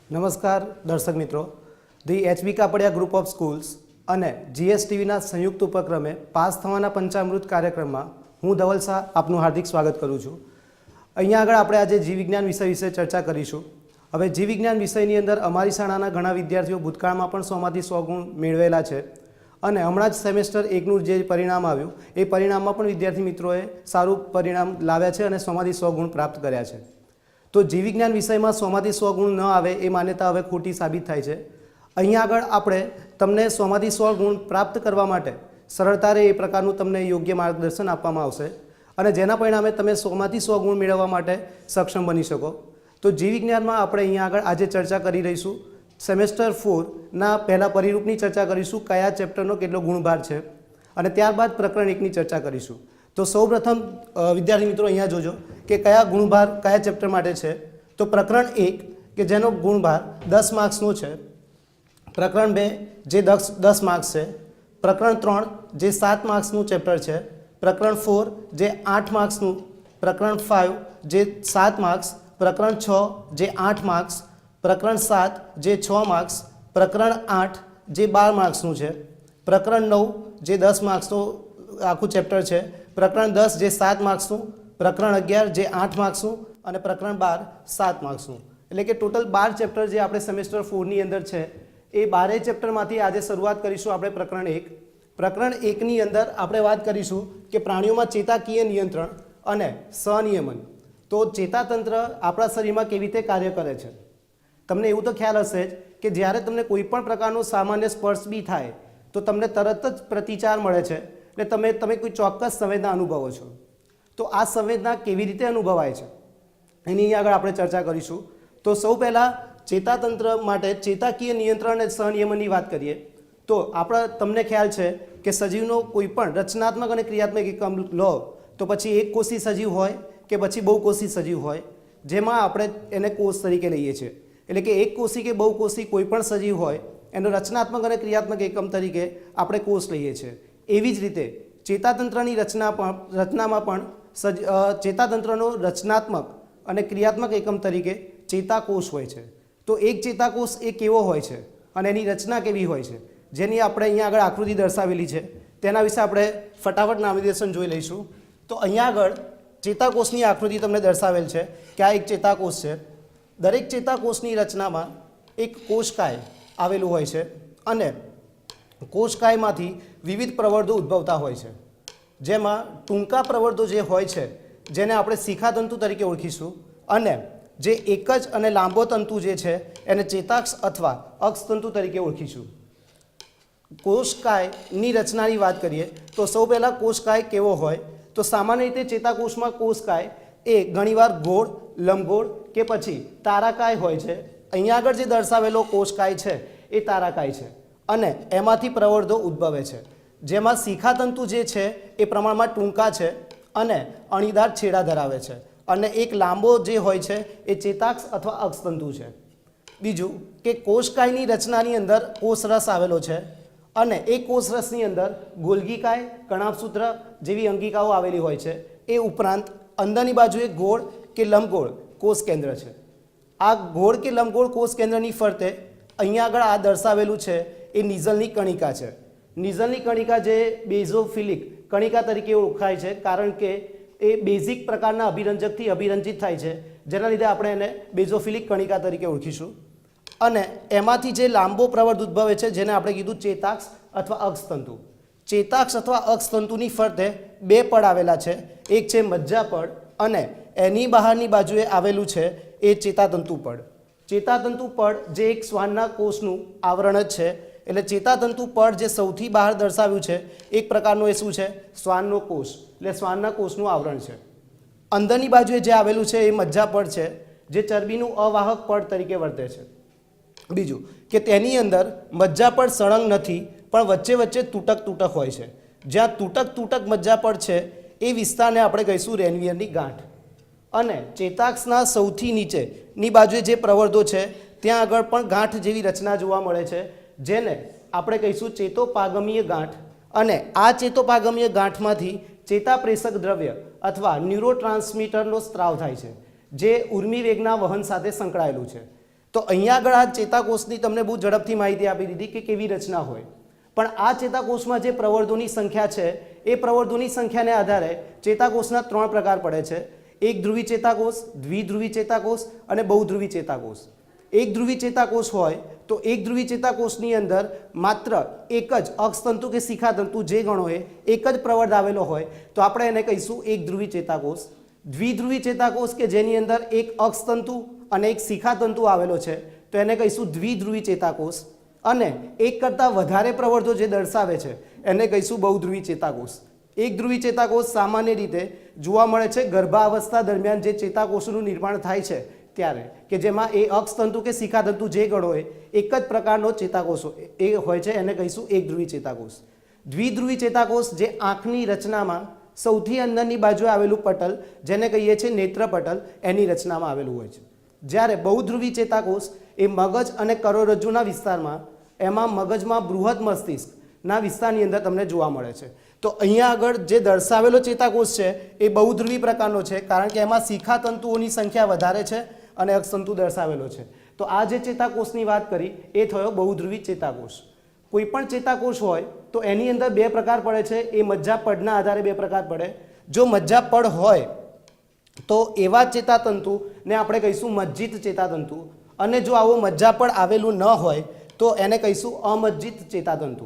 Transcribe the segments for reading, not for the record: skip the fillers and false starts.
નમસ્કાર દર્શક મિત્રો, the HB Kapadia group of schools અને જીએસટીવીના સંયુક્ત ઉપક્રમે પાસ થવાના પંચામૃત કાર્યક્રમમાં હું ધવલ શાહ આપનું હાર્દિક સ્વાગત કરું છું। અહીંયા આગળ આપણે આજે જીવ વિજ્ઞાન વિષય વિશે ચર્ચા કરીશું। હવે જીવ વિજ્ઞાન વિષયની અંદર અમારી શાળાના ઘણા વિદ્યાર્થીઓ ભૂતકાળમાં પણ 100માંથી 100 ગુણ મેળવેલા છે અને હમણાં જ સેમેસ્ટર 1નું જે પરિણામ આવ્યું એ પરિણામમાં પણ વિદ્યાર્થી મિત્રોએ સારું પરિણામ લાવ્યા છે અને 100માંથી 100 ગુણ પ્રાપ્ત કર્યા છે। તો જીવ વિજ્ઞાન વિષયમાં 100માંથી 100 ગુણ ન આવે એ માન્યતા હવે ખોટી સાબિત થાય છે। અહીંયા આગળ આપણે તમને 100માંથી 100 ગુણ પ્રાપ્ત કરવા માટે સરળતા રહે એ પ્રકારનું તમને યોગ્ય માર્ગદર્શન આપવામાં આવશે અને જેના પરિણામે તમે 100માંથી 100 ગુણ મેળવવા માટે સક્ષમ બની શકો। તો જીવ વિજ્ઞાનમાં આપણે અહીંયા આગળ આજે ચર્ચા કરી રહીશું। સેમેસ્ટર 4ના પહેલા પરિરૂપની ચર્ચા કરીશું, કયા ચેપ્ટરનો કેટલો ગુણભાર છે, અને ત્યારબાદ પ્રકરણ 1ની ચર્ચા કરીશું। તો સૌપ્રથમ વિદ્યાર્થી મિત્રો અહીંયા જોજો કે કયા ગુણભાર કયા ચેપ્ટર માટે છે। તો પ્રકરણ 1 કે જેનો ગુણભાર 10 માર્ક્સનો છે, પ્રકરણ 2 જે 10 માર્ક્સ છે, પ્રકરણ 3 જે 7 માર્ક્સનું ચેપ્ટર છે, પ્રકરણ 4 જે 8 માર્ક્સનું, પ્રકરણ 5 જે 7 માર્ક્સ, પ્રકરણ 6 જે 8 માર્ક્સ, પ્રકરણ 7 જે 6 માર્ક્સ, પ્રકરણ 8 જે 12 માર્ક્સનું છે, પ્રકરણ 9 જે 10 માર્ક્સનું આખું ચેપ્ટર છે, પ્રકરણ 10 જે 7 માર્ક્સનું, પ્રકરણ 11 જે 8 માર્ક્સનું અને પ્રકરણ 12 7 માર્ક્સનું। એટલે કે ટોટલ 12 ચેપ્ટર જે આપણે સેમેસ્ટર 4ની અંદર છે એ 12 ચેપ્ટરમાંથી આજે શરૂઆત કરીશું આપણે પ્રકરણ 1। પ્રકરણ 1ની અંદર આપણે વાત કરીશું કે પ્રાણીઓમાં ચેતાકીય નિયંત્રણ અને સંનિયમન। તો ચેતાતંત્ર આપણા શરીરમાં કેવી રીતે કાર્ય કરે છે। તમને એવું તો ખ્યાલ હશે જ કે જ્યારે તમને કોઈ પણ પ્રકારનો સામાન્ય સ્પર્શ બી થાય તો તમને તરત જ પ્રતિચાર મળે છે, એટલે તમે કોઈ ચોક્કસ સંવેદના અનુભવો છો। તો આ સંવેદના કેવી રીતે અનુભવાય છે એની આગળ આપણે ચર્ચા કરીશું। તો સૌ પહેલાં ચેતાતંત્ર માટે ચેતાકીય નિયંત્રણ અને સંનિયમનની વાત કરીએ તો તમને ખ્યાલ છે કે સજીવનો કોઈ પણ રચનાત્મક અને ક્રિયાત્મક એકમ લો તો પછી એક કોષી સજીવ હોય કે પછી બહુકોષી સજીવ હોય, જેમાં આપણે એને કોષ તરીકે લઈએ છીએ। એટલે કે એક કોષી કે બહુકોષી કોઈ પણ સજીવ હોય એનો રચનાત્મક અને ક્રિયાત્મક એકમ તરીકે આપણે કોષ લઈએ છીએ। એવી જ રીતે ચેતાતંત્રની રચનામાં પણ ચેતાતંત્રનો રચનાત્મક અને ક્રિયાત્મક એકમ તરીકે ચેતાકોષ હોય છે। તો એક ચેતાકોષ એ કેવો હોય છે અને એની રચના કેવી હોય છે, જેની આપણે અહીંયા આગળ આકૃતિ દર્શાવેલી છે, તેના વિશે આપણે ફટાફટ નામનિર્દેશન જોઈ લઈશું। તો અહીંયા આગળ ચેતાકોષની આકૃતિ તમને દર્શાવેલ છે કે આ એક ચેતાકોષ છે। દરેક ચેતાકોષની રચનામાં એક કોષકાય આવેલું હોય છે અને કોષકાયમાંથી વિવિધ પ્રવર્ધો ઉદ્ભવતા હોય છે, જેમાં ટૂંકા પ્રવર્ધો જે હોય છે જેને આપણે શિખાતંતુ તરીકે ઓળખીશું, અને જે એક જ અને લાંબો તંતુ જે છે એને ચેતાક્ષ અથવા અક્ષતંતુ તરીકે ઓળખીશું। કોષકાયની રચનાની વાત કરીએ તો સૌ પહેલાં કોષકાય કેવો હોય તો સામાન્ય રીતે ચેતાકોષમાં કોષકાય એ ઘણીવાર ગોળ, લંબગોળ કે પછી તારાકાય હોય છે। અહીંયા આગળ જે દર્શાવેલો કોષકાય છે એ તારાકાય છે અને એમાંથી પ્રવર્ધો ઉદ્ભવે છે, જેમાં શિખાતંતુ જે છે એ પ્રમાણમાં ટૂંકા છે અને અણીદાર છેડા ધરાવે છે, અને એક લાંબો જે હોય છે એ ચેતાક્ષ અથવા અક્ષતંતુ છે। બીજું કે કોષકાયની રચનાની અંદર કોષરસ આવેલો છે અને એ કોષરસની અંદર ગોલ્ગીકાય, કણાભસૂત્ર જેવી અંગિકાઓ આવેલી હોય છે। એ ઉપરાંત અંદરની બાજુએ ગોળ કે લંબગોળ કોષ કેન્દ્ર છે। આ ગોળ કે લંબગોળ કોષ કેન્દ્રની ફરતે અહીંયા આગળ આ દર્શાવેલું છે એ નિઝલની કણિકા છે। નિઝલની કણિકા જે બેઝોફિલિક કણિકા તરીકે ઓળખાય છે, કારણ કે એ બેઝિક પ્રકારના અભિરંજકથી અભિરંજિત થાય છે, જેના લીધે આપણે એને બેઝોફિલિક કણિકા તરીકે ઓળખીશું। અને એમાંથી જે લાંબો પ્રવર્ધ ઉદ્ભવે છે જેને આપણે કીધું ચેતાક્ષ અથવા અક્ષતંતુ। ચેતાક્ષ અથવા અક્ષતંતુની ફરતે બે પડ આવેલા છે, એક છે મજ્જાપડ અને એની બહારની બાજુએ આવેલું છે એ ચેતાતંતુ પડ। ચેતાતંતુ પડ જે એક શ્વાનના કોષનું આવરણ જ છે, એટલે ચેતાતંતુ પડ જે સૌથી બહાર દર્શાવ્યું છે એક પ્રકારનો એ શું છે, શ્વાનનો કોષ, એટલે શ્વાનના કોષનું આવરણ છે। અંદરની બાજુએ જે આવેલું છે એ મજ્જાપડ છે, જે ચરબીનું અવાહક પડ તરીકે વર્તે છે। બીજું કે તેની અંદર મજ્જાપડ સળંગ નથી, પણ વચ્ચે વચ્ચે તૂટક હોય છે। જ્યાં તૂટક મજ્જાપડ છે એ વિસ્તારને આપણે કહીશું રેનવીયરની ગાંઠ। અને ચેતાક્ષના સૌથી નીચેની બાજુએ જે પ્રવર્ધો છે ત્યાં આગળ પણ ગાંઠ જેવી રચના જોવા મળે છે, જેને આપણે કહીશું ચેતોપાગમીય ગાંઠ। અને આ ચેતોપાગમીય ગાંઠમાંથી ચેતાપ્રેષક દ્રવ્ય અથવા ન્યુરોટ્રાન્સમીટરનો સ્ત્રાવ થાય છે, જે ઉર્મિ વેગના વહન સાથે સંકળાયેલું છે। તો અહીંયા આગળ આ ચેતાકોષની તમને બહુ ઝડપથી માહિતી આપી દીધી કે કેવી રચના હોય, પણ આ ચેતાકોષમાં જે પ્રવર્ધોની સંખ્યા છે એ પ્રવર્ધોની સંખ્યાને આધારે ચેતાકોષના 3 પ્રકાર પડે છે. એક ધ્રુવી ચેતાકોષ, દ્વિધ્રુવી ચેતાકોષ અને બહુધ્રુવી ચેતાકોષ. એક ધ્રુવી ચેતાકોષ હોય તો એક ધ્રુવી ચેતાકોષની અંદર માત્ર એક જ અક્ષતંતુ કે શિખાતંતુ જે ગણો હોય એક જ પ્રવર્ધ આવેલો હોય તો આપણે એને કહીશું એક ધ્રુવી ચેતાકોષ. દ્વિધ્રુવી ચેતાકોષ કે જેની અંદર એક અક્ષતંતુ અને એક શિખાતંતુ આવેલો છે તો એને કહીશું દ્વિધ્રુવી ચેતાકોષ. અને એક કરતાં વધારે પ્રવર્ધો જે દર્શાવે છે એને કહીશું બહુધ્રુવી ચેતાકોષ. એક ધ્રુવી ચેતાકોષ સામાન્ય રીતે જોવા મળે છે ગર્ભાવસ્થા દરમિયાન જે ચેતાકોષોનું નિર્માણ થાય છે ત્યારે, કે જેમાં એ અક્ષતંતુ કે શિખાતંતુ જે ગણો હોય એક જ પ્રકારનો ચેતાકોષ એ હોય છે, એને કહીશું એક ધ્રુવી ચેતાકોષ. દ્વિધ્રુવી ચેતાકોષ જે આંખની રચનામાં સૌથી અંદરની બાજુએ આવેલું પટલ જેને કહીએ છીએ નેત્રપટલ એની રચનામાં આવેલું હોય છે. જ્યારે બહુધ્રુવી ચેતાકોષ એ મગજ અને કરોડરજ્જુના વિસ્તારમાં, એમાં મગજમાં બૃહદ મસ્તિષ્કના વિસ્તારની અંદર તમને જોવા મળે છે. તો અહીંયા આગળ જે દર્શાવેલો ચેતાકોષ છે એ બહુધ્રુવી પ્રકારનો છે કારણ કે એમાં શિખાતંતુઓની સંખ્યા વધારે છે અને અક્ષતંતુ દર્શાવેલો છે. તો આ જે ચેતાકોષની વાત કરી એ થયો બહુધ્રુવી ચેતાકોષ. કોઈ પણ ચેતાકોષ હોય તો એની અંદર 2 પ્રકાર પડે છે. એ મજ્જાપડના આધારે 2 પ્રકાર પડે. જો મજ્જાપડ હોય તો એવા ચેતાતંતુને આપણે કહીશું મજ્જિત ચેતાતંતુ, અને જો આવો મજ્જાપડ આવેલું ન હોય તો એને કહીશું અમજ્જિત ચેતાતંતુ.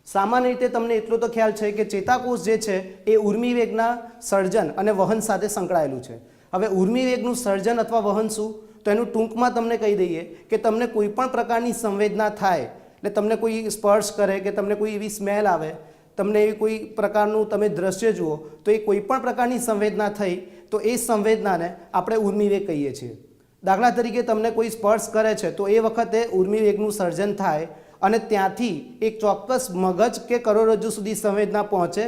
સામાન્ય રીતે તમને એટલો તો ખ્યાલ છે કે ચેતાકોષ જે છે એ ઉર્મિવેગના સર્જન અને વહન સાથે સંકળાયેલું છે. હવે ઉર્મિવેગનું સર્જન અથવા વહન શું, તો એનું ટૂંકમાં તમને કહી દઈએ કે તમને કોઈ પણ પ્રકારની સંવેદના થાય, એટલે તમને કોઈ સ્પર્શ કરે કે તમને કોઈ એવી સ્મેલ આવે, તમને એવી કોઈ પ્રકારનું તમે દ્રશ્ય જુઓ તો એ કોઈ પણ પ્રકારની સંવેદના થઈ તો એ સંવેદનાને આપણે ઉર્મિવેગ કહીએ છીએ. દાખલા તરીકે તમને કોઈ સ્પર્શ કરે છે તો એ વખતે ઉર્મિવેગનું સર્જન થાય અને ત્યાંથી એક ચોક્કસ મગજ કે કરોડરજ્જુ સુધી સંવેદના પહોંચે,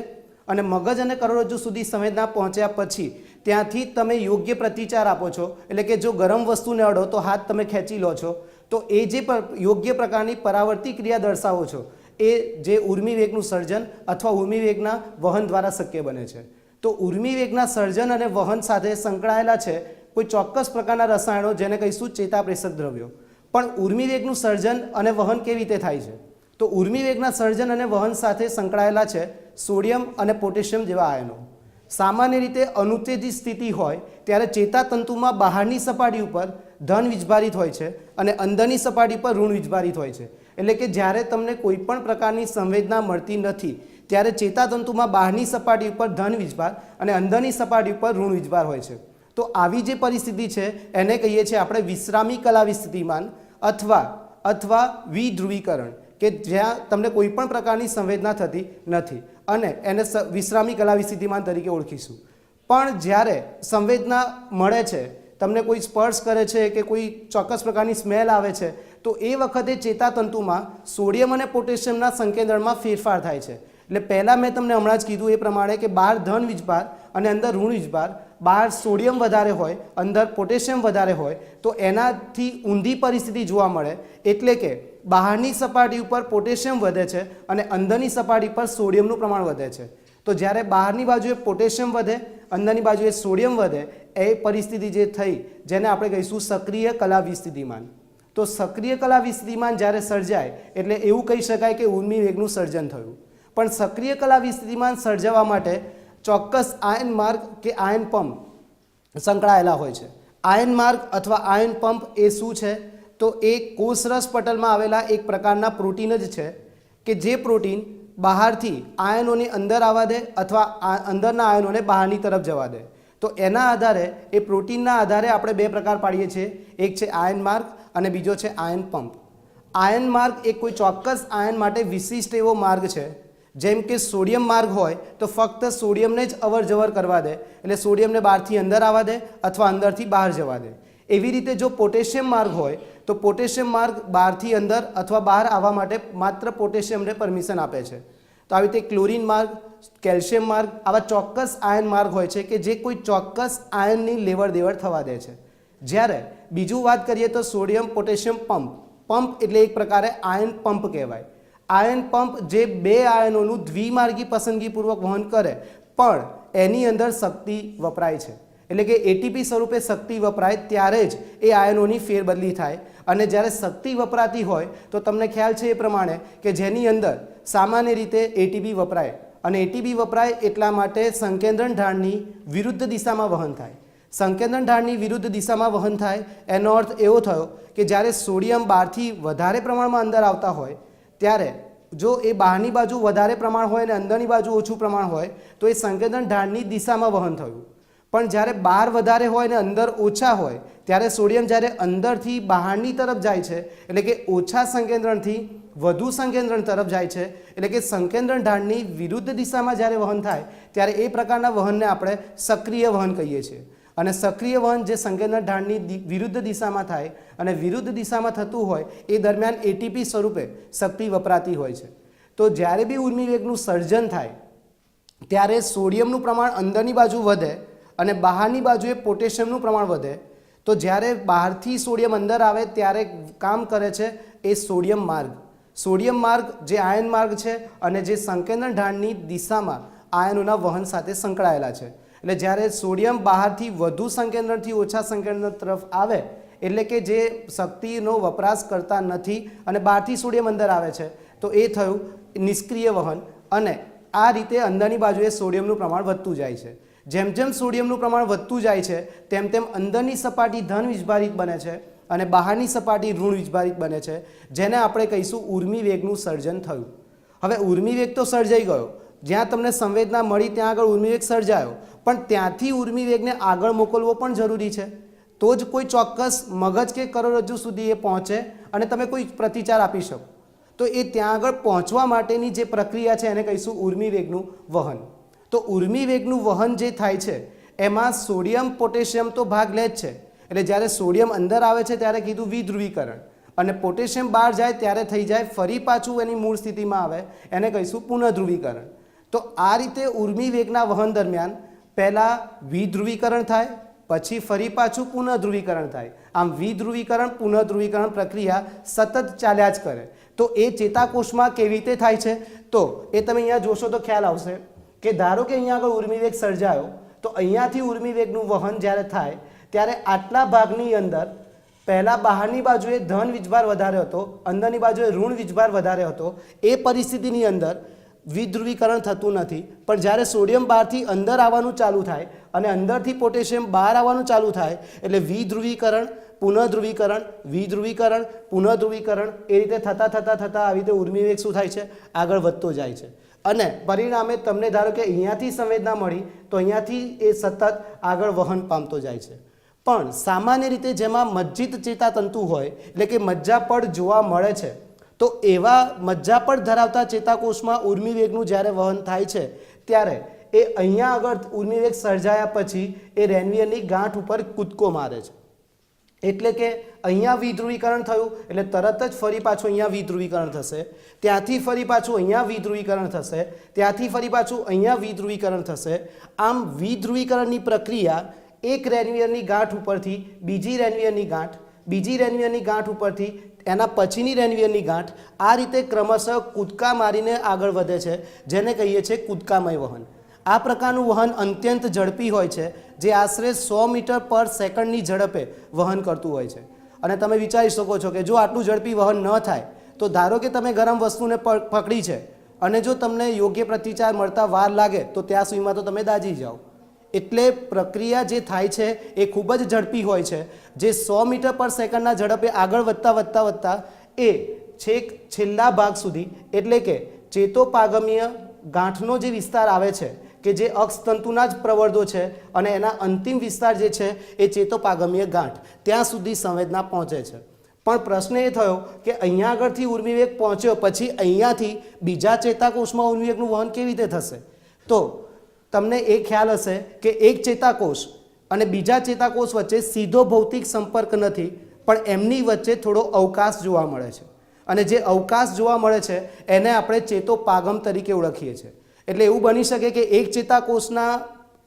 અને મગજ અને કરોડરજ્જુ સુધી સંવેદના પહોંચ્યા પછી ત્યાંથી તમે યોગ્ય પ્રતિચાર આપો છો, એટલે કે જો ગરમ વસ્તુને અડો તો હાથ તમે ખેંચી લો છો, તો એ જે યોગ્ય પ્રકારની પરાવર્તી ક્રિયા દર્શાવો છો એ જે ઉર્મિવેગનું સર્જન અથવા ઉર્મિવેગના વહન દ્વારા શક્ય બને છે. તો ઉર્મિવેગના સર્જન અને વહન સાથે સંકળાયેલા છે કોઈ ચોક્કસ પ્રકારના રસાયણો જેને કહીશું ચેતાપ્રેષક દ્રવ્યો. પણ ઉર્મિવેગનું સર્જન અને વહન કેવી રીતે થાય છે, તો ઉર્મિવેગના સર્જન અને વહન સાથે સંકળાયેલા છે સોડિયમ અને પોટેશિયમ જેવા આયનો. સામાન્ય રીતે અનુત્તેજિત સ્થિતિ હોય ત્યારે ચેતાતંતુમાં બહારની સપાટી ઉપર ધન વીજભારિત હોય છે અને અંદરની સપાટી પર ઋણ વીજભારિત હોય છે. એટલે કે જ્યારે તમને કોઈ પણ પ્રકારની સંવેદના મળતી નથી ત્યારે ચેતાતંતુમાં બહારની સપાટી ઉપર ધન વીજભાર અને અંદરની સપાટી ઉપર ઋણ વીજભાર હોય છે. તો આવી જે પરિસ્થિતિ છે એને કહીએ છીએ આપણે વિશ્રામી કલાવી સ્થિતિમાન અથવા વિધ્રુવીકરણ, કે જ્યાં તમને કોઈ પણ પ્રકારની સંવેદના થતી નથી અને એને વિશ્રામી કલાવી સ્થિતિમાન તરીકે ઓળખીશું. પણ જ્યારે સંવેદના મળે છે, તમને કોઈ સ્પર્શ કરે છે કે કોઈ ચોક્કસ પ્રકારની સ્મેલ આવે છે તો એ વખતે ચેતાતંતુમાં સોડિયમ અને પોટેશિયમના સંકેન્દ્રણમાં ફેરફાર થાય છે. એટલે પહેલાં મેં તમને હમણાં જ કીધું એ પ્રમાણે કે બહાર ધન વીજભાર અને અંદર ઋણ વીજભાર, બહાર સોડિયમ વધારે હોય અંદર પોટેશિયમ વધારે હોય તો એનાથી ઊંધી પરિસ્થિતિ જોવા મળે. એટલે કે બહારની સપાટી ઉપર પોટેશિયમ વધે છે અને અંદરની સપાટી પર સોડિયમનું પ્રમાણ વધે છે. તો જ્યારે બહારની બાજુએ પોટેશિયમ વધે, અંદરની બાજુએ સોડિયમ વધે, એ પરિસ્થિતિ જે થઈ જેને આપણે કહીશું સક્રિય કલાવી સ્થિતિમાન. તો સક્રિય કલાવી સ્થિતિમાન જ્યારે સર્જાય એટલે એવું કહી શકાય કે ઉર્મિવેગનું સર્જન થયું. પણ સક્રિય કલાવી સ્થિતિમાન સર્જાવા માટે ચોક્કસ આયન માર્ગ કે આયન પંપ સંકળાયેલા હોય છે. આયન માર્ગ અથવા આયન પંપ એ શું છે, તો એ કોષરસ પટલમાં આવેલા એક પ્રકારના પ્રોટીન જ છે કે જે પ્રોટીન બહારથી આયનોને અંદર આવવા દે અથવા અંદરના આયનોને બહારની તરફ જવા દે. તો એના આધારે એ પ્રોટીનના આધારે આપણે 2 પ્રકાર પાડીએ છીએ. એક છે આયન માર્ગ અને બીજો છે આયન પંપ. આયન માર્ગ એ કોઈ ચોક્કસ આયન માટે વિશિષ્ટ એવો માર્ગ છે. જેમ કે સોડિયમ માર્ગ હોય તો ફક્ત સોડિયમને જ અવર જવર કરવા દે, એટલે સોડિયમને બહારથી અંદર આવવા દે અથવા અંદરથી બહાર જવા દે. એવી રીતે જો પોટેશિયમ માર્ગ હોય તો પોટેશિયમ માર્ગ બહારથી અંદર અથવા બહાર આવવા માટે માત્ર પોટેશિયમને પરમિશન આપે છે. તો આવી રીતે ક્લોરીન માર્ગ, કેલ્શિયમ માર્ગ, આવા ચોક્કસ આયન માર્ગ હોય છે કે જે કોઈ ચોક્કસ આયનની લેવડ દેવડ થવા દે છે. જ્યારે બીજું વાત કરીએ તો સોડિયમ પોટેશિયમ પંપ. પંપ એટલે એક પ્રકારે આયન પંપ કહેવાય. આયન પંપ જે 2 આયનોનું દ્વિમાર્ગી પસંદગીપૂર્વક વહન કરે પણ એની અંદર શક્તિ વપરાય છે. એટલે કે એટીપી સ્વરૂપે શક્તિ વપરાય ત્યારે જ એ આયનોની ફેરબદલી થાય. અને જ્યારે શક્તિ વપરાતી હોય તો તમને ખ્યાલ છે એ પ્રમાણે કે જેની અંદર સામાન્ય રીતે એટીપી વપરાય, અને એટીપી વપરાય એટલા માટે સંકેન્દ્રણ ઢાળની વિરુદ્ધ દિશામાં વહન થાય. સંકેન્દ્રણ ઢાળની વિરુદ્ધ દિશામાં વહન થાય એનો અર્થ એવો થયો કે જ્યારે સોડિયમ બહારથી વધારે પ્રમાણમાં અંદર આવતા હોય ત્યારે જો એ બહારની બાજુ વધારે પ્રમાણ હોય અને અંદરની બાજુ ઓછું પ્રમાણ હોય તો એ સંકેન્દ્રણ ઢાળની દિશામાં વહન થયું. પણ જ્યારે બહાર વધારે હોય અને અંદર ઓછા હોય ત્યારે સોડિયમ જ્યારે અંદરથી બહારની તરફ જાય છે એટલે કે ઓછા સંકેન્દ્રણથી વધુ સંકેન્દ્રણ તરફ જાય છે, એટલે કે સંકેન્દ્રણ ઢાળની વિરુદ્ધ દિશામાં જ્યારે વહન થાય ત્યારે એ પ્રકારના વહનને આપણે સક્રિય વહન કહીએ છીએ. અને સક્રિય વહન જે સંકેન્દ્રણ ઢાળની વિરુદ્ધ દિશામાં થાય અને વિરુદ્ધ દિશામાં થતું હોય એ દરમિયાન એટીપી સ્વરૂપે શક્તિ વપરાતી હોય છે. તો જ્યારે બી ઉર્મિ વેગનું સર્જન થાય ત્યારે સોડિયમનું પ્રમાણ અંદરની બાજુ વધે અને બહારની બાજુએ પોટેશિયમનું પ્રમાણ વધે. તો જ્યારે બહારથી સોડિયમ અંદર આવે ત્યારે કામ કરે છે એ સોડિયમ માર્ગ. સોડિયમ માર્ગ જે આયન માર્ગ છે અને જે સંકેન્દ્રણ ઢાળની દિશામાં આયનોના વહન સાથે સંકળાયેલા છે. એટલે જ્યારે સોડિયમ બહારથી વધુ સંકેન્દ્રણથી ઓછા સંકેન્દ્રણ તરફ આવે એટલે કે જે શક્તિનો વપરાશ કરતા નથી અને બહારથી સોડિયમ અંદર આવે છે તો એ થયું નિષ્ક્રિય વહન. અને આ રીતે અંદરની બાજુએ સોડિયમનું પ્રમાણ વધતું જાય છે. જેમ જેમ સોડિયમનું પ્રમાણ વધતું જાય છે તેમ તેમ અંદરની સપાટી ધન વીજભારિત બને છે અને બહારની સપાટી ઋણ વીજભારિત બને છે, જેને આપણે કહીશું ઉર્મિ વેગનું સર્જન થયું. હવે ઉર્મિ વેગ તો સર્જાઈ ગયો, જ્યાં તમને સંવેદના મળી ત્યાં આગળ ઉર્મિ વેગ સર્જાયો, પણ ત્યાંથી ઉર્મિ વેગને આગળ મોકલવો પણ જરૂરી છે. તો જ કોઈ ચોક્કસ મગજ કે કરોડરજ્જુ સુધી એ પહોંચે અને તમે કોઈ પ્રતિચાર આપી શકો. તો એ ત્યાં આગળ પહોંચવા માટેની જે પ્રક્રિયા છે એને કહીશું ઉર્મિ વેગનું વહન. તો ઉર્મિ વેગનું વહન જે થાય છે એમાં સોડિયમ પોટેશિયમ તો ભાગ લે જ છે. એટલે જ્યારે સોડિયમ અંદર આવે છે ત્યારે કીધું વિધ્રુવીકરણ, અને પોટેશિયમ બહાર જાય ત્યારે થઈ જાય ફરી પાછું એની મૂળ સ્થિતિમાં આવે, એને કહીશું પુનઃધ્રુવીકરણ. તો આ રીતે ઉર્મિ વેગના વહન દરમિયાન પહેલાં વિધ્રુવીકરણ થાય, પછી ફરી પાછું પુનઃધ્રુવીકરણ થાય. આમ વિધ્રુવીકરણ પુનઃધ્રુવીકરણ પ્રક્રિયા સતત ચાલ્યા જ કરે. તો એ ચેતાકોષમાં કેવી રીતે થાય છે તો એ તમે અહીંયા જોશો તો ખ્યાલ આવશે કે ધારો કે અહીંયા આગળ ઉર્મિ વેગ સર્જાયો તો અહીંયાથી ઉર્મિ વેગનું વહન જ્યારે થાય ત્યારે આટલા ભાગની અંદર પહેલાં બહારની બાજુએ ધન વીજભાર વધારે હતો, અંદરની બાજુએ ઋણ વીજભાર વધારે હતો. એ પરિસ્થિતિની અંદર વિધ્રુવીકરણ થતું નથી. પણ જ્યારે સોડિયમ બહારથી અંદર આવવાનું ચાલુ થાય અને અંદરથી પોટેશિયમ બહાર આવવાનું ચાલુ થાય એટલે વિધ્રુવીકરણ પુનઃધ્રુવીકરણ વિધ્રુવીકરણ પુનઃધ્રુવીકરણ એ રીતે થતાં થતાં થતાં આવી રીતે ઉર્મિ વેગ શું થાય છે આગળ વધતો જાય છે. અને પરિણામે તમને ધારો કે અહીંયાથી સંવેદના મળી તો અહીંયાથી એ સતત આગળ વહન પામતો જાય છે. પણ સામાન્ય રીતે જેમાં મજ્જિત ચેતાતંતુ હોય એટલે કે મજ્જાપડ જોવા મળે છે તો એવા મજ્જાપડ ધરાવતા ચેતાકોષમાં ઉર્મિ વેગનું જ્યારે વહન થાય છે ત્યારે એ અહીંયા આગળ ઉર્મિ વેગ સર્જાયા પછી એ રેનવીયરની ગાંઠ ઉપર કૂદકો મારે છે. એટલે કે અહીંયા વિધ્રુવીકરણ થયું એટલે તરત જ ફરી પાછું અહીંયા વિધ્રુવીકરણ થશે, ત્યાંથી ફરી પાછું અહીંયા વિધ્રુવીકરણ થશે, ત્યાંથી ફરી પાછું અહીંયા વિધ્રુવીકરણ થશે. આમ વિધ્રુવીકરણની પ્રક્રિયા એક રેનવીયરની ગાંઠ ઉપરથી બીજી રેનવીયરની ગાંઠ, બીજી રેનવીયરની ગાંઠ ઉપરથી એના પછીની રેનવીયરની ગાંઠ, આ રીતે ક્રમશઃ કૂદકા મારીને આગળ વધે છે, જેને કહીએ છીએ કૂદકામય વહન. આ પ્રકારનું વહન અત્યંત ઝડપી હોય છે, જે આશરે 100 મીટર પર સેકન્ડની ઝડપે વહન કરતું હોય છે. અને તમે વિચારી શકો છો કે જો આટલું ઝડપી વહન ન થાય તો ધારો કે તમે ગરમ વસ્તુને પકડી છે અને જો તમને યોગ્ય પ્રતિચાર મળતા વાર લાગે તો ત્યાં સુધીમાં તો તમે દાઝી જાઓ. એટલે પ્રક્રિયા જે થાય છે એ ખૂબ જ ઝડપી હોય છે, જે 100 મીટર પર સેકન્ડના ઝડપે આગળ વધતા વધતા વધતા એ છેક છેલ્લા ભાગ સુધી એટલે કે ચેતોપાગમીય ગાંઠનો જે વિસ્તાર આવે છે કે જે અક્ષતંતુના જ પ્રવર્ધો છે અને એના અંતિમ વિસ્તાર જે છે એ ચેતોપાગમીય ગાંઠ, ત્યાં સુધી સંવેદના પહોંચે છે. પણ પ્રશ્ન એ થયો કે અહીંયા આગળથી ઉર્મિ વેગ પહોંચ્યો પછી અહીંયાથી બીજા ચેતાકોષમાં ઉર્મિ વેગનું વહન કેવી રીતે થશે? તો તમને એ ખ્યાલ હશે કે એક ચેતાકોષ અને બીજા ચેતાકોષ વચ્ચે સીધો ભૌતિક સંપર્ક નથી, પણ એમની વચ્ચે થોડો અવકાશ જોવા મળે છે. અને જે અવકાશ જોવા મળે છે એને આપણે ચેતોપાગમ તરીકે ઓળખીએ છીએ. એટલે એવું બની શકે કે એક ચેતાકોષના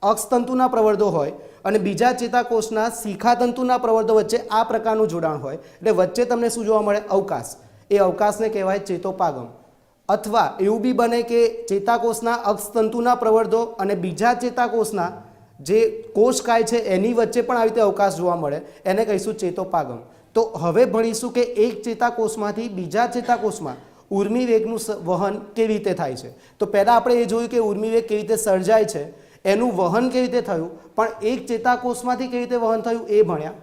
અક્ષતંતુના પ્રવર્ધો હોય અને બીજા ચેતાકોષના શિખાતંતુના પ્રવર્ધો વચ્ચે આ પ્રકારનું જોડાણ હોય. એટલે વચ્ચે તમને શું જોવા મળે? અવકાશ. એ અવકાશને કહેવાય ચેતોપાગમ. અથવા એવું બી બને કે ચેતાકોષના અક્ષતંતુના પ્રવર્ધો અને બીજા ચેતાકોષના જે કોષકાય છે એની વચ્ચે પણ આવી રીતે અવકાશ જોવા મળે એને કહીશું ચેતોપાગમ. તો હવે ભણીશું કે એક ચેતાકોષમાંથી બીજા ચેતાકોષમાં ઉર્મિવેગનું વહન કેવી રીતે થાય છે. તો પહેલાં આપણે એ જોયું કે ઉર્મિવેગ કેવી રીતે સર્જાય છે, એનું વહન કેવી રીતે થયું, પણ એક ચેતાકોષમાંથી કેવી રીતે વહન થયું એ ભણ્યા.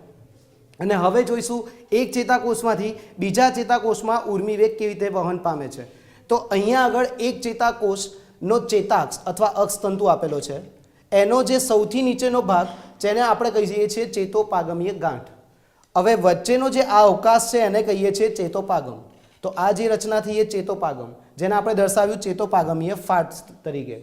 અને હવે જોઈશું એક ચેતાકોષમાંથી બીજા ચેતાકોષમાં ઉર્મિવેગ કેવી રીતે વહન પામે છે. તો અહીંયા આગળ એક ચેતાકોષનો ચેતાક્ષ અથવા અક્ષતંતુ આપેલો છે. એનો જે સૌથી નીચેનો ભાગ જેને આપણે કહીએ છીએ ચેતોપાગમીય ગાંઠ. હવે વચ્ચેનો જે આ અવકાશ છે એને કહીએ છીએ ચેતોપાગમ. તો આ જે રચના થઈ એ ચેતોપાગમ, જેને આપણે દર્શાવ્યું ચેતોપાગમીય ફાટ તરીકે.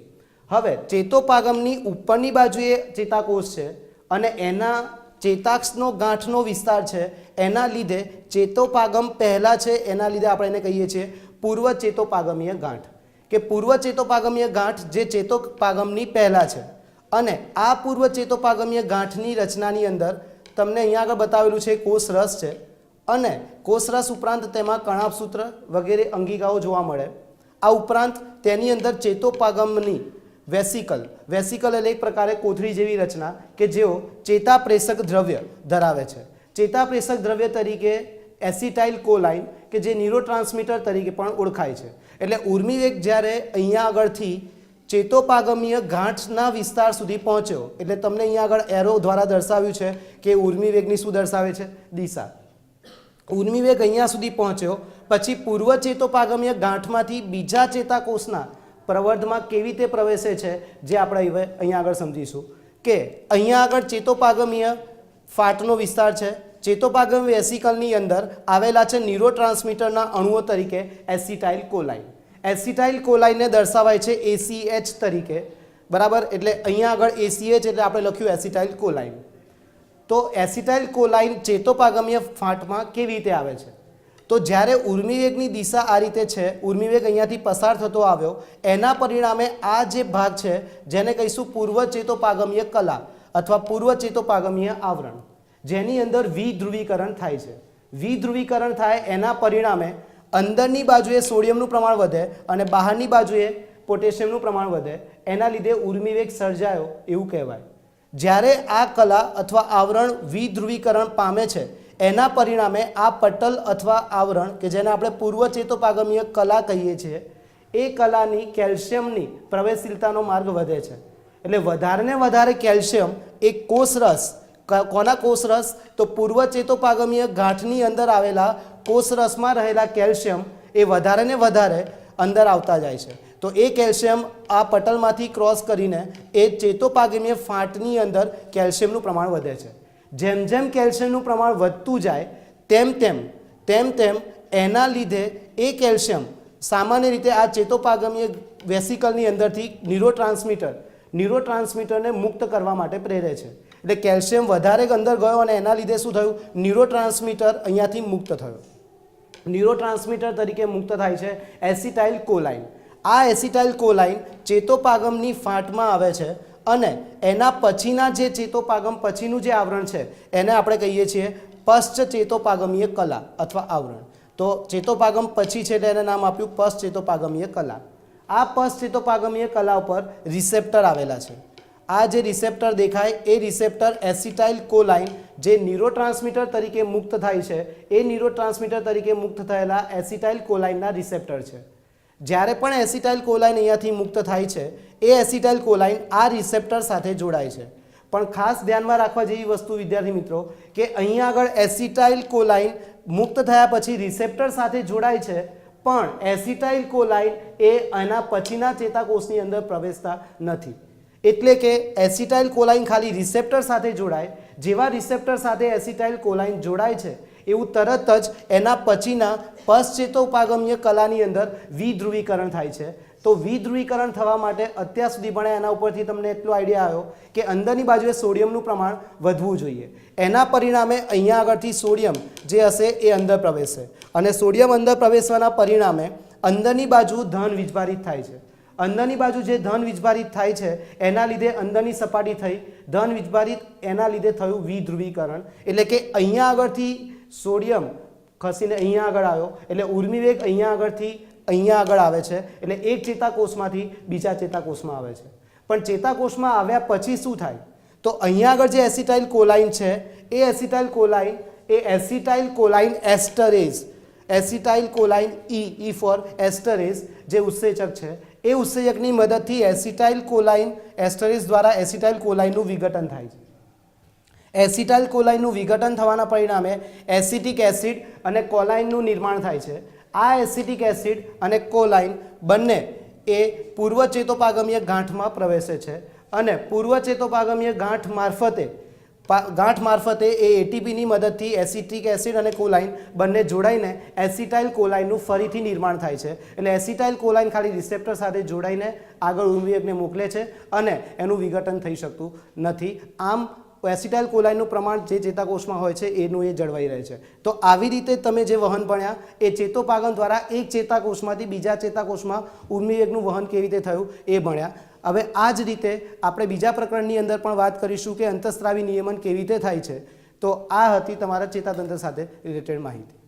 હવે ચેતોપાગમની ઉપરની બાજુએ ચેતાકોષ છે અને એના ચેતાક્ષનો ગાંઠનો વિસ્તાર છે, એના લીધે ચેતોપાગમ પહેલાં છે, એના લીધે આપણે એને કહીએ છીએ પૂર્વ ચેતોપાગમીય ગાંઠ, કે પૂર્વ ચેતોપાગમીય ગાંઠ જે ચેતોપાગમની પહેલાં છે. અને આ પૂર્વ ચેતોપાગમીય ગાંઠની રચનાની અંદર તમને અહીંયા આગળ બતાવેલું છે કોષરસ છે, અને કોષરસ ઉપરાંત તેમાં કણાભસૂત્ર વગેરે અંગિકાઓ જોવા મળે. આ ઉપરાંત તેની અંદર ચેતોપાગમની વેસિકલ એટલે એક પ્રકારે કોથળી જેવી રચના કે જેઓ ચેતાપ્રેષક દ્રવ્ય ધરાવે છે. ચેતાપ્રેષક દ્રવ્ય તરીકે એસિટાઇલ કોલાઇન કે જે ન્યુરોટ્રાન્સમીટર તરીકે પણ ઓળખાય છે. એટલે ઉર્મિવેગ જ્યારે અહીંયા આગળથી ચેતોપાગમીય ગાંઠના વિસ્તાર સુધી પહોંચ્યો, એટલે તમને અહીંયા આગળ એરો દ્વારા દર્શાવ્યું છે કે ઉર્મિવેગની શું દર્શાવે છે, દિશા. ઉર્મિવેગ અહીંયા સુધી પહોંચ્યો પછી પૂર્વ ચેતોપાગમીય ગાંઠમાંથી બીજા ચેતાકોષના પ્રવર્ધમાં કેવી રીતે પ્રવેશે છે, જે આપણે હવે અહીંયા આગળ સમજીશું. કે અહીંયા આગળ ચેતોપાગમીય ફાટનો વિસ્તાર છે. ચેતોપાગમ વેસિકલની અંદર આવેલા છે ન્યુરોટ્રાન્સમીટરના અણુઓ તરીકે એસિટાઇલ કોલાઇન. એસિટાઇલ કોલાઇનને દર્શાવાય છે ACH તરીકે, બરાબર. એટલે અહીંયા આગળ ACH એટલે આપણે લખ્યું એસિટાઇલ કોલાઇન. તો એસિટાઇલ કોલાઇન ચેતોપાગમીય ફાટમાં કેવી રીતે આવે છે, તો જ્યારે ઉર્મિવેગની દિશા આ રીતે છે, ઉર્મિવેગ અહીંયાથી પસાર થતો આવ્યો, એના પરિણામે આ જે ભાગ છે જેને કહીશું પૂર્વ ચેતોપાગમીય કલા અથવા પૂર્વ ચેતોપાગમીય આવરણ, જેની અંદર વિધ્રુવીકરણ થાય છે. વિધ્રુવીકરણ થાય એના પરિણામે અંદરની બાજુએ સોડિયમનું પ્રમાણ વધે અને બહારની બાજુએ પોટેશિયમનું પ્રમાણ વધે. એના લીધે ઉર્મિવેગ સર્જાયો એવું કહેવાય. જ્યારે આ કલા અથવા આવરણ વિધ્રુવીકરણ પામે છે એના પરિણામે આ પટલ અથવા આવરણ કે જેને આપણે પૂર્વ ચેતોપાગમીય કલા કહીએ છીએ, એ કલાની કેલ્શિયમની પ્રવેશશીલતાનો માર્ગ વધે છે. એટલે વધારે ને વધારે કેલ્શિયમ એ કોષરસ, કોના કોષરસ, તો પૂર્વ ચેતોપાગમીય ગાંઠની અંદર આવેલા કોષરસમાં રહેલા કેલ્શિયમ એ વધારે ને વધારે અંદર આવતા જાય છે. તો એ કેલ્શિયમ આ પટલમાંથી ક્રોસ કરીને એ ચેતોપાગમીય ફાટની અંદર કેલ્શિયમનું પ્રમાણ વધે છે. જેમ જેમ કેલ્શિયમનું પ્રમાણ વધતું જાય તેમ તેમ એના લીધે એ કેલ્શિયમ સામાન્ય રીતે આ ચેતોપાગમીય વેસિકલની અંદરથી ન્યુરોટ્રાન્સમીટરને મુક્ત કરવા માટે પ્રેરે છે. એટલે કેલ્શિયમ વધારે અંદર ગયો અને એના લીધે શું થયું, ન્યુરોટ્રાન્સમીટર અહીંયાથી મુક્ત થયો. ન્યુરોટ્રાન્સમીટર તરીકે મુક્ત થાય છે એસિટાઇલ કોલાઇન. આ એસિટાઇલ કોલાઇન ચેતોપાગમની ફાટમાં આવે છે અને એના પછીના જે ચેતોપાગમ પછીનું જે આવરણ છે એને આપણે કહીએ છીએ પશ્ચ ચેતોપાગમીય કલા અથવા આવરણ. તો ચેતોપાગમ પછી છે એટલે એને નામ આપ્યું પશ્ચ ચેતોપાગમીય કલા. આ પશ્ચ ચેતોપાગમીય કલા ઉપર રિસેપ્ટર આવેલા છે. આ જે રિસેપ્ટર દેખાય એ રિસેપ્ટર એસિટાઇલ કોલાઇન જે ન્યુરોટ્રાન્સમીટર તરીકે મુક્ત થાય છે, એ ન્યુરોટ્રાન્સમીટર તરીકે મુક્ત થયેલા એસિટાઇલ કોલાઇનના રિસેપ્ટર છે. જ્યારે પણ એસિટાઇલ કોલાઇન અહીંયાથી મુક્ત થાય છે એ એસિટાઇલ કોલાઇન આ રિસેપ્ટર સાથે જોડાય છે. પણ ખાસ ધ્યાનમાં રાખવા જેવી વસ્તુ વિદ્યાર્થી મિત્રો કે અહીંયા આગળ એસિટાઇલ કોલાઇન મુક્ત થયા પછી રિસેપ્ટર સાથે જોડાય છે, પણ એસિટાઇલ કોલાઇન એ એના પછીના ચેતાકોષની અંદર પ્રવેશતા નથી. એટલે કે એસિટાઇલ કોલાઇન ખાલી રિસેપ્ટર સાથે જોડાય, જેવા રિસેપ્ટર સાથે એસિટાઇલ કોલાઇન જોડાય છે એવું તરત જ એના પછીના પશ્ચેતોપાગમીય કલાની અંદર વિધ્રુવીકરણ થાય છે. તો વિધ્રુવીકરણ થવા માટે અત્યાર સુધી ભણ્યા એના ઉપરથી તમને એટલો આઈડિયા આવ્યો કે અંદરની બાજુએ સોડિયમનું પ્રમાણ વધવું જોઈએ. એના પરિણામે અહીંયા આગળથી સોડિયમ જે હશે એ અંદર પ્રવેશશે અને સોડિયમ અંદર પ્રવેશવાના પરિણામે અંદરની બાજુ ધન વીજભારિત થાય છે. અંદરની બાજુ જે ધન વીજભારિત થાય છે એના લીધે અંદરની સપાટી થઈ ધન વીજભારિત, એના લીધે થયું વિધ્રુવીકરણ. એટલે કે અહીંયા આગળથી સોડિયમ ખસીને અહીંયા આગળ આવ્યો એટલે ઉર્મિવેગ અહીંયા આગળથી અહીંયા આગળ આવે છે. એટલે એક ચેતાકોષમાંથી બીજા ચેતાકોષમાં આવે છે. પણ ચેતાકોષમાં આવ્યા પછી શું થાય, તો અહીંયા આગળ જે એસિટાઇલ કોલાઇન છે એ એસિટાઇલ કોલાઇન ઈ ફોર એસ્ટરેઝ જે ઉત્સેચક છે એ ઉત્સેચકની મદદથી એસિટાઇલ કોલાઇન એસ્ટરેઝ દ્વારા એસિટાઇલ કોલાઇનનું વિઘટન થાય છે. એસિટાઇલ કોલાઇનનું વિઘટન થવાના પરિણામે એસિટિક એસિડ અને કોલાઇનનું નિર્માણ થાય છે. આ એસિટિક એસિડ અને કોલાઇન બંને એ પૂર્વ ચેતોપાગમીય ગાંઠમાં પ્રવેશે છે અને પૂર્વ ચેતોપાગમીય ગાંઠ મારફતે એ એટીપીની મદદથી એસિટિક એસિડ અને કોલાઇન બંને જોડાઈને એસિટાઇલ કોલાઇનનું ફરીથી નિર્માણ થાય છે. એટલે એસિટાઇલ કોલાઇન ખાલી રિસેપ્ટર સાથે જોડાઈને આગળ ઉર્મિયકને મોકલે છે અને એનું વિઘટન થઈ શકતું નથી. આમ એસિટાઇલ કોલાઇનનું પ્રમાણ જે ચેતાકોષમાં હોય છે એનું એ જળવાઈ રહે છે. તો આવી રીતે તમે જે વહન ભણ્યા એ ચેતોપાગમ દ્વારા એક ચેતાકોષમાંથી બીજા ચેતાકોષમાં ઉર્મિવેગનું વહન કેવી રીતે થયું એ ભણ્યા. હવે આ જ રીતે આપણે બીજા પ્રકરણની અંદર પણ વાત કરીશું કે અંતઃસ્ત્રાવી નિયમન કેવી રીતે થાય છે. તો આ હતી તમારા ચેતાતંત્ર સાથે રિલેટેડ માહિતી.